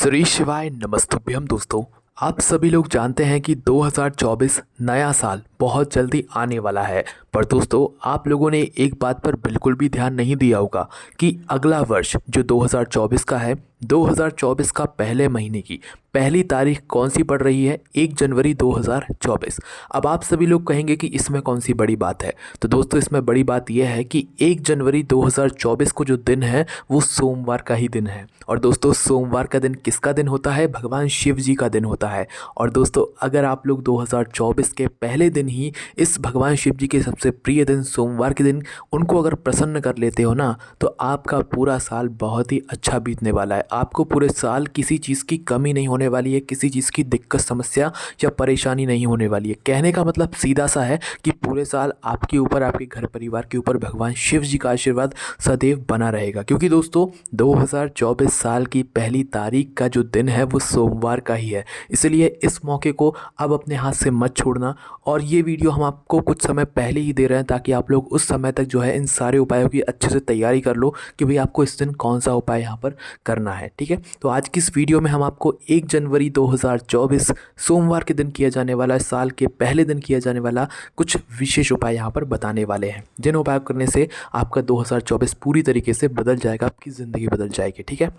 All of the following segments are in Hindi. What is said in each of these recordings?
श्री शिवाय नमस्तुभ्यम दोस्तों। आप सभी लोग जानते हैं कि 2024 नया साल बहुत जल्दी आने वाला है। पर दोस्तों, आप लोगों ने एक बात पर बिल्कुल भी ध्यान नहीं दिया होगा कि अगला वर्ष जो 2024 का है, 2024 का पहले महीने की पहली तारीख कौन सी पड़ रही है? 1 जनवरी 2024। अब आप सभी लोग कहेंगे कि इसमें कौन सी बड़ी बात है। तो दोस्तों, इसमें बड़ी बात यह है कि 1 जनवरी 2024 को जो दिन है वो सोमवार का ही दिन है। और दोस्तों, सोमवार का दिन किसका दिन होता है? भगवान शिव जी का दिन होता है। और दोस्तों, अगर आप लोग 2024 के पहले दिन ही इस भगवान शिव जी के सबसे प्रिय दिन सोमवार के दिन उनको अगर प्रसन्न कर लेते हो ना, तो आपका पूरा साल बहुत ही अच्छा बीतने वाला है। आपको पूरे साल किसी चीज़ की कमी नहीं होने वाली है, किसी चीज़ की दिक्कत, समस्या या परेशानी नहीं होने वाली है। कहने का मतलब सीधा सा है कि पूरे साल आपके ऊपर, आपके घर परिवार के ऊपर भगवान शिव जी का आशीर्वाद सदैव बना रहेगा। क्योंकि दोस्तों, 2024 साल की पहली तारीख का जो दिन है वो सोमवार का ही है। इसलिए इस मौके को अब अपने हाथ से मत छोड़ना। और ये वीडियो हम आपको कुछ समय पहले ही दे रहे हैं ताकि आप लोग उस समय तक जो है इन सारे उपायों की अच्छे से तैयारी कर लो कि भाई आपको इस दिन कौन सा उपाय यहाँ पर करना है। ठीक है, तो आज की इस वीडियो में हम आपको 1 जनवरी 2024 सोमवार के दिन किया जाने वाला, साल के पहले दिन किया जाने वाला कुछ विशेष उपाय यहाँ पर बताने वाले हैं, जिन उपाय करने से आपका 2024 पूरी तरीके से बदल जाएगा, आपकी ज़िंदगी बदल जाएगी। ठीक है,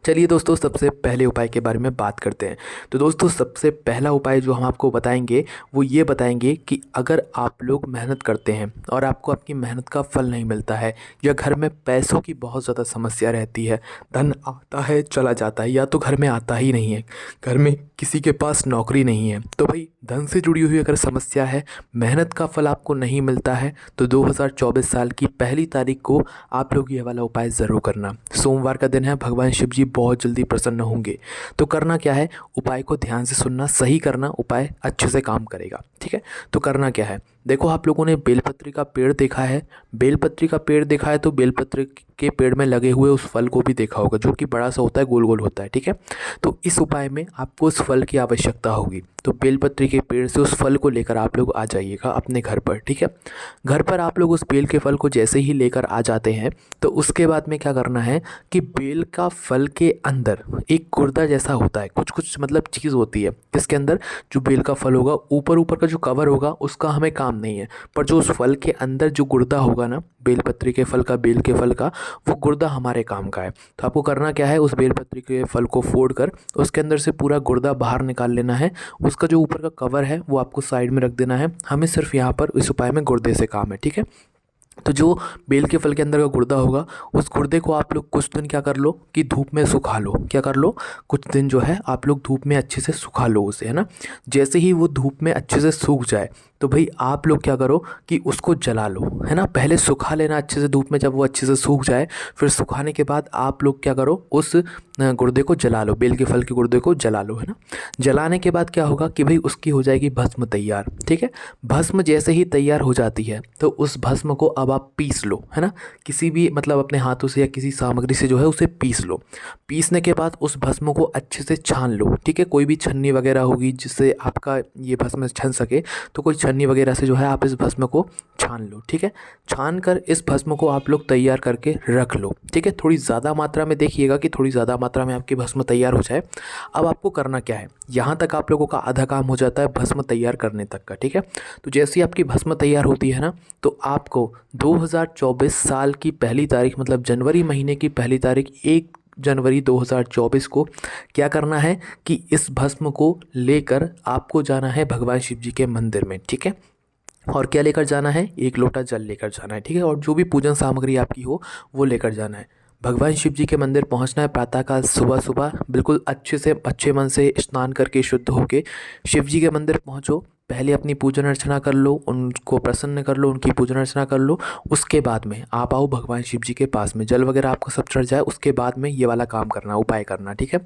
चलिए दोस्तों, सबसे पहले उपाय के बारे में बात करते हैं। तो दोस्तों, सबसे पहला उपाय जो हम आपको बताएंगे वो ये बताएंगे कि अगर आप लोग मेहनत करते हैं और आपको आपकी मेहनत का फल नहीं मिलता है, या घर में पैसों की बहुत ज़्यादा समस्या रहती है, धन आता है चला जाता है, या तो घर में आता ही नहीं है, घर में किसी के पास नौकरी नहीं है, तो भाई धन से जुड़ी हुई अगर समस्या है, मेहनत का फल आपको नहीं मिलता है, तो 2024 साल की पहली तारीख को आप लोग ये वाला उपाय ज़रूर करना। सोमवार का दिन है, भगवान शिव जी बहुत जल्दी प्रसन्न होंगे। तो करना क्या है? उपाय को ध्यान से सुनना, सही करना, उपाय अच्छे से काम करेगा। ठीक है, तो करना क्या है? देखो, आप लोगों ने बेलपत्री का पेड़ देखा है। बेलपत्री का पेड़ देखा है तो बेलपत्री के पेड़ में लगे हुए उस फल को भी देखा होगा, जो कि बड़ा सा होता है, गोल गोल होता है। ठीक है, तो इस उपाय में आपको उस फल की आवश्यकता होगी। तो बेलपत्री के पेड़ से उस फल को लेकर आप लोग आ जाइएगा अपने घर पर। ठीक है, घर पर आप लोग उस बेल के फल को जैसे ही लेकर आ जाते हैं, तो उसके बाद में क्या करना है कि बेल का फल के अंदर एक गुर्दा जैसा होता है, कुछ कुछ मतलब चीज़ होती है इसके अंदर। जो बेल का फल होगा, ऊपर ऊपर का जो कवर होगा उसका हमें काम नहीं है, पर जो उस फल के अंदर जो गुर्दा होगा ना, बेलपत्री के फल का, बेल के फल का, वो गुर्दा हमारे काम का है। तो आपको करना क्या है? उस बेलपत्री के फल को फोड़ कर उसके अंदर से पूरा गुर्दा बाहर निकाल लेना है। उसका जो ऊपर का कवर है वो आपको साइड में रख देना है। हमें सिर्फ यहाँ पर इस उपाय में गुर्दे से काम है। ठीक है, तो जो बेल के फल के अंदर का गुर्दा होगा, उस गुर्दे को आप लोग कुछ दिन क्या कर लो कि धूप में सुखा लो। क्या कर लो? कुछ दिन जो है आप लोग धूप में अच्छे से सुखा लो उसे, है ना। जैसे ही वो धूप में अच्छे से सूख जाए, तो भाई आप लोग क्या करो कि उसको जला लो, है ना। पहले सुखा लेना अच्छे से धूप में, जब वो अच्छे से सूख जाए, फिर सुखाने के बाद आप लोग क्या करो, उस गुर्दे को जला लो, बेल के फल के गुर्दे को जला लो, है ना। जलाने के बाद क्या होगा कि भाई उसकी हो जाएगी भस्म तैयार। ठीक है, भस्म जैसे ही तैयार हो जाती है, तो उस भस्म को अब आप पीस लो, है ना। किसी भी मतलब अपने हाथों से या किसी सामग्री से जो है उसे पीस लो। पीसने के बाद उस भस्म को अच्छे से छान लो। ठीक है, कोई भी छन्नी वगैरह होगी जिससे आपका ये भस्म छन सके, तो कोई छन्नी वगैरह से जो है आप इस भस्म को छान लो। ठीक है, छान कर इस भस्म को आप लोग तैयार करके रख लो। ठीक है, थोड़ी ज़्यादा मात्रा में देखिएगा कि थोड़ी ज़्यादा मात्रा में आपकी भस्म तैयार हो जाए। अब आपको करना क्या है? यहाँ तक आप लोगों का आधा काम हो जाता है भस्म तैयार करने तक का। ठीक है, तो जैसे ही आपकी भस्म तैयार होती है ना, तो आपको 2024 साल की पहली तारीख, मतलब जनवरी महीने की पहली तारीख, 1 जनवरी 2024 को क्या करना है कि इस भस्म को लेकर आपको जाना है भगवान शिव जी के मंदिर में। ठीक है, और क्या लेकर जाना है? 1 लोटा जल लेकर जाना है। ठीक है, और जो भी पूजन सामग्री आपकी हो वो लेकर जाना है। भगवान शिव जी के मंदिर पहुंचना है प्रातःकाल, सुबह सुबह, बिल्कुल अच्छे से, अच्छे मन से स्नान करके शुद्ध होके शिव जी के मंदिर पहुंचो। पहले अपनी पूजन अर्चना कर लो, उनको प्रसन्न कर लो, उनकी पूजन अर्चना कर लो। उसके बाद में आप आओ भगवान शिव जी के पास में, जल वगैरह आपको सब चढ़ जाए, उसके बाद में ये वाला काम करना, उपाय करना। ठीक है,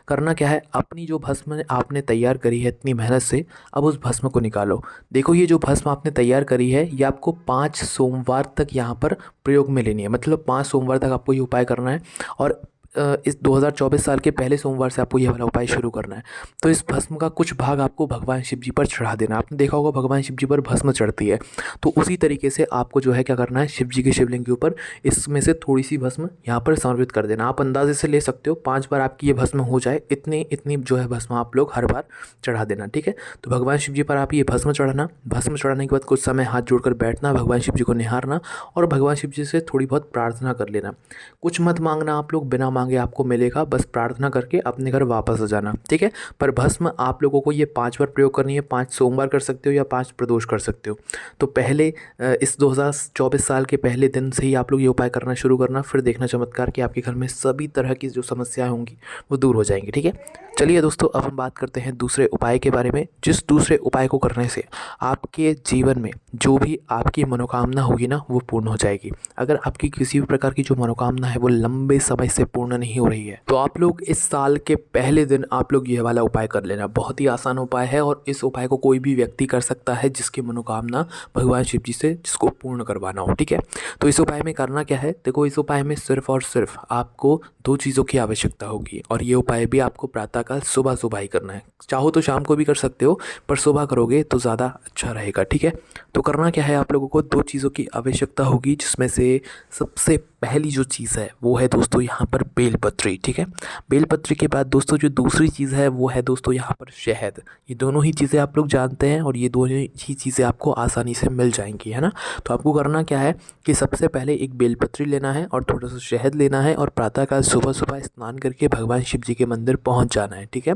करना क्या है? अपनी जो भस्म आपने तैयार करी है इतनी मेहनत से, अब उस भस्म को निकालो। देखो, ये जो भस्म आपने तैयार करी है, ये आपको 5 सोमवार तक यहाँ पर प्रयोग में लेनी है। मतलब 5 सोमवार तक आपको ये उपाय करना है। और इस 2024 साल के पहले सोमवार से आपको ये वाला उपाय शुरू करना है। तो इस भस्म का कुछ भाग आपको भगवान शिव जी पर चढ़ा देना। आपने देखा होगा भगवान शिव जी पर भस्म चढ़ती है, तो उसी तरीके से आपको जो है क्या करना है, शिव जी के शिवलिंग के ऊपर इसमें से थोड़ी सी भस्म यहाँ पर समर्पित कर देना। आप अंदाजे से ले सकते हो 5 बार आपकी ये भस्म हो जाए, इतनी इतनी जो है भस्म आप लोग हर बार चढ़ा देना, ठीक है। तो भगवान शिव जी पर आप ये भस्म चढ़ाना। भस्म चढ़ाने के बाद कुछ समय हाथ जोड़कर बैठना, भगवान शिव जी को निहारना और भगवान शिव जी से थोड़ी बहुत प्रार्थना कर लेना। कुछ मत मांगना आप लोग, बिना मांगे आपको मिलेगा, बस प्रार्थना करके अपने घर वापस आ जाना, ठीक है। पर भस्म आप लोगों को ये 5 बार प्रयोग करनी है। 5 सोमवार कर सकते हो या 5 प्रदोष कर सकते हो। तो पहले इस 2024 साल के पहले दिन से ही आप लोग ये उपाय करना शुरू करना, फिर देखना चमत्कार कि आपके घर में सभी तरह की जो समस्याएं होंगी वो दूर हो जाएंगी, ठीक है। चलिए दोस्तों, अब हम बात करते हैं दूसरे उपाय के बारे में। जिस दूसरे उपाय को करने से आपके जीवन में जो भी आपकी मनोकामना होगी ना, वो पूर्ण हो जाएगी। अगर आपकी किसी भी प्रकार की जो मनोकामना है वो लंबे समय से पूर्ण नहीं हो रही है, तो आप लोग इस साल के पहले दिन आप लोग ये वाला उपाय कर लेना। बहुत ही आसान उपाय है और इस उपाय को कोई भी व्यक्ति कर सकता है जिसकी मनोकामना भगवान शिव जी से जिसको पूर्ण करवाना हो, ठीक है। तो इस उपाय में करना क्या है, देखो इस उपाय में सिर्फ और सिर्फ आपको 2 चीज़ों की आवश्यकता होगी और ये उपाय भी आपको प्रातःकाल सुबह सुबह ही करना है। चाहो तो शाम को भी कर सकते हो, पर सुबह करोगे तो ज़्यादा अच्छा रहेगा, ठीक है। तो करना क्या है, आप लोगों को 2 चीज़ों की आवश्यकता होगी, जिसमें से सबसे पहली जो चीज़ है वो है दोस्तों यहाँ पर बेलपत्री, ठीक है। बेलपत्री के बाद दोस्तों जो दूसरी चीज़ है वो है दोस्तों यहाँ पर शहद। ये दोनों ही चीज़ें आप लोग जानते हैं और ये दोनों ही चीज़ें आपको आसानी से मिल जाएंगी, है ना। तो आपको करना क्या है कि सबसे पहले एक बेलपत्री लेना है और थोड़ा सा शहद लेना है और प्रातःकाल सुबह सुबह स्नान करके भगवान शिव जी के मंदिर पहुँच जाना है, ठीक है।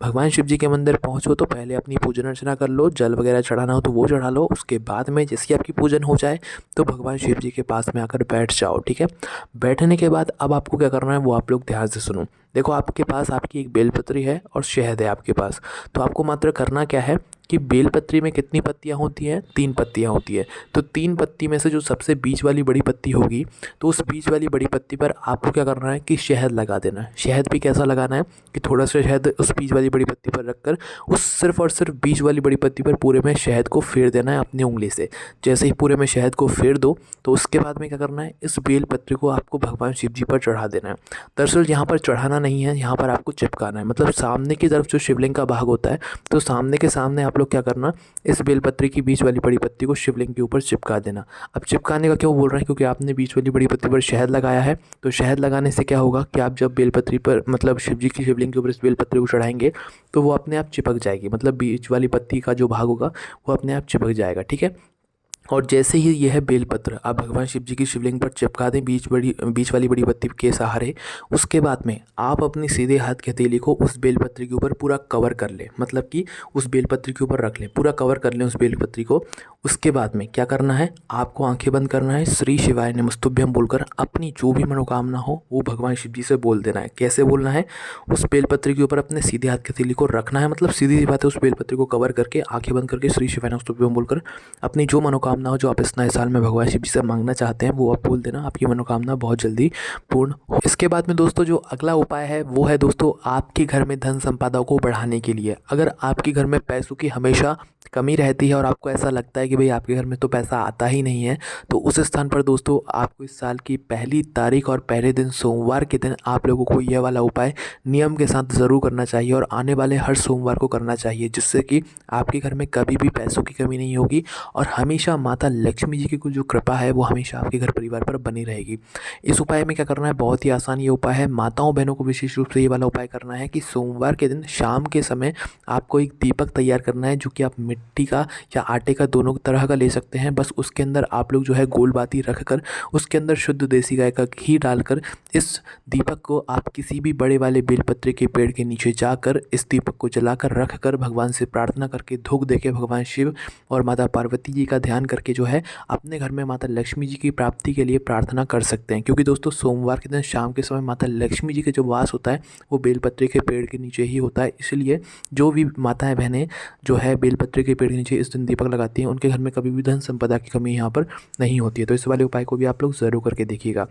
भगवान शिव जी के मंदिर पहुँचो तो पहले अपनी पूजन अर्चना कर लो, जल वगैरह चढ़ाना हो तो वो चढ़ा लो। उसके बाद में जैसे आपकी पूजन हो जाए तो भगवान शिव जी के पास में आकर बैठ जाओ, ठीक है। बैठने के बाद अब आपको क्या करना है वो आप लोग ध्यान से सुनो। देखो आपके पास आपकी एक बेलपत्री है और शहद है आपके पास, तो आपको मात्र करना क्या है कि बेलपत्री में कितनी पत्तियां होती हैं, 3 पत्तियां होती है। तो 3 पत्ती में से जो सबसे बीच वाली बड़ी पत्ती होगी, तो उस बीच वाली बड़ी पत्ती पर आपको क्या करना है कि शहद लगा देना है। शहद भी कैसा लगाना है कि थोड़ा सा शहद उस बीच वाली बड़ी पत्ती पर रखकर उस सिर्फ और सिर्फ बीच वाली बड़ी पत्ती पर पूरे में शहद को फेर देना है अपनी उंगली से। जैसे ही पूरे में शहद को फेर दो तो उसके बाद में क्या करना है, इस बेलपत्री को आपको भगवान शिव जी पर चढ़ा देना है। दरअसल यहाँ पर चढ़ाना नहीं है, यहाँ पर आपको चिपकाना है। मतलब सामने की तरफ जो शिवलिंग का भाग होता है, तो सामने के सामने आप लोग क्या करना, इस बेलपत्री की बीच वाली बड़ी पत्ती को शिवलिंग के ऊपर चिपका देना। अब चिपकाने का क्यों बोल रहे हैं, क्योंकि आपने बीच वाली बड़ी पत्ती पर शहद लगाया है। तो शहद लगाने से क्या होगा कि आप जब बेलपत्री पर मतलब शिव जी की शिवलिंग के ऊपर इस बेलपत्री को चढ़ाएंगे तो वो अपने आप चिपक जाएगी। मतलब बीच वाली पत्ती का जो भाग होगा वो अपने आप चिपक जाएगा, ठीक है। और जैसे ही यह बेलपत्र आप भगवान शिव जी की शिवलिंग पर चिपका दें बीच वाली बड़ी पत्ती के सहारे, उसके बाद में आप अपने सीधे हाथ की हथेली को उस बेलपत्री के ऊपर पूरा कवर कर लें। मतलब कि उस बेलपत्री के ऊपर रख लें, पूरा कवर कर लें उस बेलपत्री को। उसके बाद में क्या करना है, आपको आंखें बंद करना है, श्री शिवाय नमस्तुभ्यम बोलकर अपनी जो भी मनोकामना हो वो भगवान शिव जी से बोल देना है। कैसे बोलना है, उस बेलपत्री के ऊपर अपने सीधे हाथ की हथेली को रखना है। मतलब सीधी सी बात है, उस बेलपत्री को कवर करके आंखें बंद करके श्री शिवाय नमस्तुभ्यम बोलकर अपनी जो मनोकामना हो जो आप इस नए साल में भगवान शिव जी से मांगना चाहते हैं वो आप बोल देना। आपकी मनोकामना बहुत जल्दी पूर्ण हो। इसके बाद में दोस्तों जो अगला उपाय है वो है दोस्तों आपके घर में धन संपदा को बढ़ाने के लिए। अगर आपके घर में पैसों की हमेशा कमी रहती है और आपको ऐसा लगता है कि भाई आपके घर में तो पैसा आता ही नहीं है, तो उस स्थान पर दोस्तों आपको इस साल की पहली तारीख और पहले दिन सोमवार के दिन आप लोगों को यह वाला उपाय नियम के साथ ज़रूर करना चाहिए और आने वाले हर सोमवार को करना चाहिए, जिससे कि आपके घर में कभी भी पैसों की कमी नहीं होगी और हमेशा माता लक्ष्मी जी की जो कृपा है वो हमेशा आपके घर परिवार पर बनी रहेगी। इस उपाय में क्या करना है, बहुत ही आसान ये उपाय है। माताओं बहनों को विशेष रूप से ये वाला उपाय करना है कि सोमवार के दिन शाम के समय आपको एक दीपक तैयार करना है, जो कि आप मिट्टी का या आटे का दोनों तरह का ले सकते हैं। बस उसके अंदर आप लोग जो है गोल बाती रख कर उसके अंदर शुद्ध देसी गाय का घी डालकर इस दीपक को आप किसी भी बड़े वाले बेलपत्र के पेड़ के नीचे जाकर इस दीपक को जलाकर रख कर भगवान से प्रार्थना करके धूप देके भगवान शिव और माता पार्वती जी का ध्यान करके जो है अपने घर में माता लक्ष्मी जी की प्राप्ति के लिए प्रार्थना कर सकते हैं। क्योंकि दोस्तों सोमवार के दिन शाम के समय माता लक्ष्मी जी के जो वास होता है वो बेलपत्र के पेड़ के नीचे ही होता है। इसलिए जो भी माताएं बहनें जो है बेलपत्र के पेड़ के नीचे इस दिन दीपक लगाती हैं उनके घर में कभी भी धन संपदा की कमी यहाँ पर नहीं होती है। तो इस वाले उपाय को भी आप लोग ज़रूर करके देखिएगा।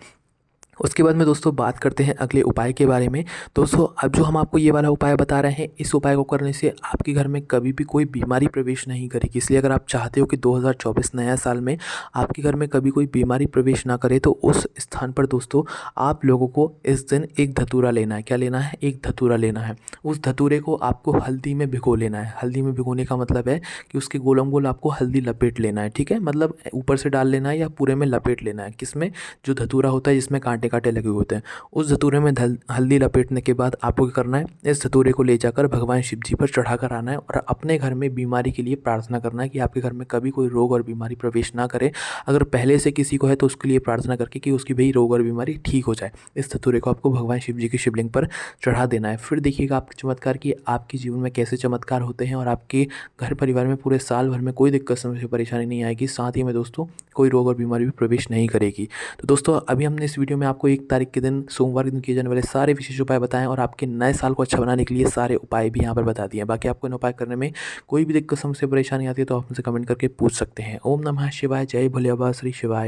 उसके बाद में दोस्तों बात करते हैं अगले उपाय के बारे में। दोस्तों अब जो हम आपको ये वाला उपाय बता रहे हैं, इस उपाय को करने से आपके घर में कभी भी कोई बीमारी प्रवेश नहीं करेगी। इसलिए अगर आप चाहते हो कि 2024 नया साल में आपके घर में कभी कोई बीमारी प्रवेश ना करे, तो उस स्थान पर दोस्तों आप लोगों को इस दिन एक धतूरा लेना है। क्या लेना है? एक धतूरा लेना है। उस धतूरे को आपको हल्दी में भिगो लेना है। हल्दी में भिगोने का मतलब है कि उसके गोलम गोल आपको हल्दी लपेट लेना है। ठीक है, मतलब ऊपर से डाल लेना है या पूरे में लपेट लेना है। किसमें? जो धतूरा होता है जिसमें कांटे कांटे लगे हुए होते हैं, उस धतूरे में हल्दी लपेटने के बाद आपको क्या करना है, इस धतूरे को ले जाकर भगवान शिव जी पर चढ़ा कर आना है और अपने घर में बीमारी के लिए प्रार्थना करना है कि आपके घर में कभी कोई रोग और बीमारी प्रवेश ना करे। अगर पहले से किसी को है तो उसके लिए प्रार्थना करके कि उसकी भी रोग और बीमारी ठीक हो जाए। इस धतूरे को आपको भगवान शिव जी की शिवलिंग पर चढ़ा देना है। फिर देखिएगा आपके चमत्कार कि आपके जीवन में कैसे चमत्कार होते हैं और आपके घर परिवार में पूरे साल भर में कोई दिक्कत समस्या परेशानी नहीं आएगी। साथ ही में दोस्तों कोई रोग और बीमारी भी प्रवेश नहीं करेगी। तो दोस्तों अभी हमने इस वीडियो में आपको 1 तारीख के दिन सोमवार के दिन किए जाने वाले सारे विशेष उपाय बताएं और आपके नए साल को अच्छा बनाने के लिए सारे उपाय भी यहाँ पर बता दिए हैं। बाकी आपको इन उपाय करने में कोई भी दिक्कत समस्या परेशानी आती है तो आप हमसे कमेंट करके पूछ सकते हैं। ओम नमः शिवाय, जय भोले बाबा, श्री शिवाय।